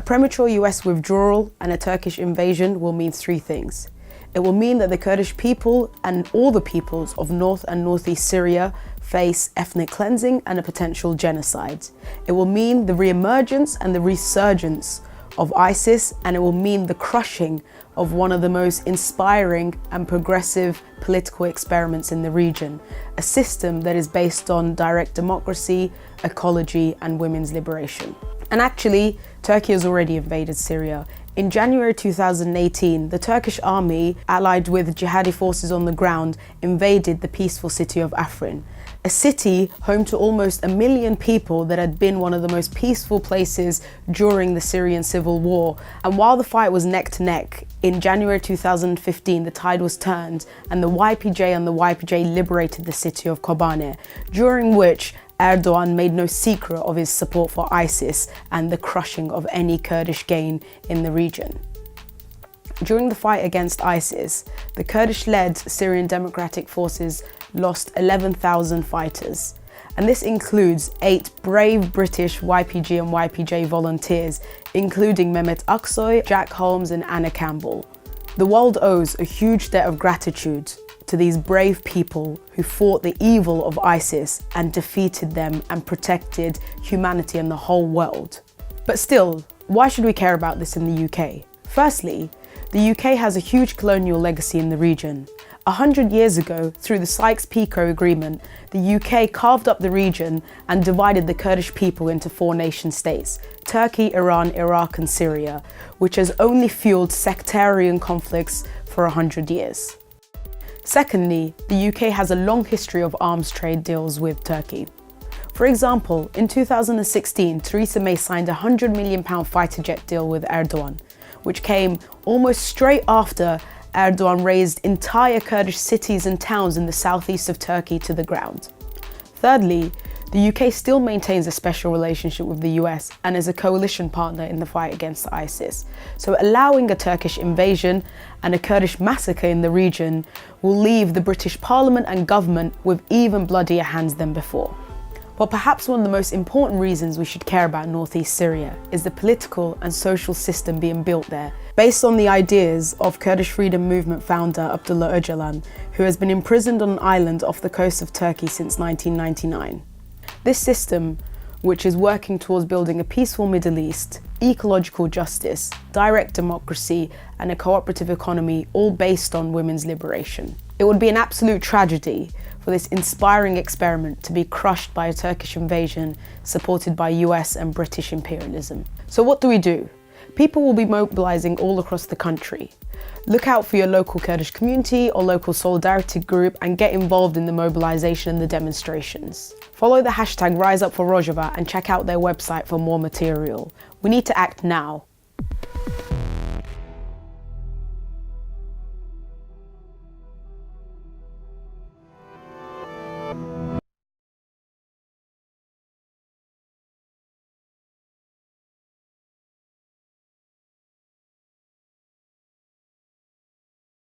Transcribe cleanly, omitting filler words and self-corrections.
premature US withdrawal and a Turkish invasion will mean three things. It will mean that the Kurdish people and all the peoples of North and Northeast Syria face ethnic cleansing and a potential genocide. It will mean the re-emergence and the resurgence of ISIS, and it will mean the crushing of one of the most inspiring and progressive political experiments in the region, a system that is based on direct democracy, ecology, and women's liberation. And actually, Turkey has already invaded Syria. In January 2018, the Turkish army, allied with jihadi forces on the ground, invaded the peaceful city of Afrin, a city home to almost 1 million people that had been one of the most peaceful places during the Syrian civil war. And while the fight was neck to neck, in January 2015, the tide was turned and the YPJ liberated the city of Kobane, during which Erdogan made no secret of his support for ISIS and the crushing of any Kurdish gain in the region. During the fight against ISIS, the Kurdish-led Syrian Democratic Forces lost 11,000 fighters, and this includes 8 brave British YPG and YPJ volunteers, including Mehmet Aksoy, Jack Holmes and Anna Campbell. The world owes a huge debt of gratitude to these brave people who fought the evil of ISIS and defeated them and protected humanity and the whole world. But still, why should we care about this in the UK? Firstly, the UK has a huge colonial legacy in the region. 100 years ago, through the Sykes-Picot Agreement, the UK carved up the region and divided the Kurdish people into 4 nation-states: Turkey, Iran, Iraq and Syria, which has only fueled sectarian conflicts for 100 years. Secondly, the UK has a long history of arms trade deals with Turkey. For example, in 2016, Theresa May signed a £100 million fighter jet deal with Erdogan, which came almost straight after Erdogan razed entire Kurdish cities and towns in the southeast of Turkey to the ground. Thirdly, the UK still maintains a special relationship with the US and is a coalition partner in the fight against ISIS. So allowing a Turkish invasion and a Kurdish massacre in the region will leave the British Parliament and government with even bloodier hands than before. But perhaps one of the most important reasons we should care about northeast Syria is the political and social system being built there, based on the ideas of Kurdish Freedom Movement founder Abdullah Öcalan, who has been imprisoned on an island off the coast of Turkey since 1999. This system, which is working towards building a peaceful Middle East, ecological justice, direct democracy, and a cooperative economy, all based on women's liberation. It would be an absolute tragedy for this inspiring experiment to be crushed by a Turkish invasion supported by US and British imperialism. So what do we do? People will be mobilizing all across the country. Look out for your local Kurdish community or local solidarity group and get involved in the mobilization and the demonstrations. Follow the hashtag RiseUpForRojava and check out their website for more material. We need to act now.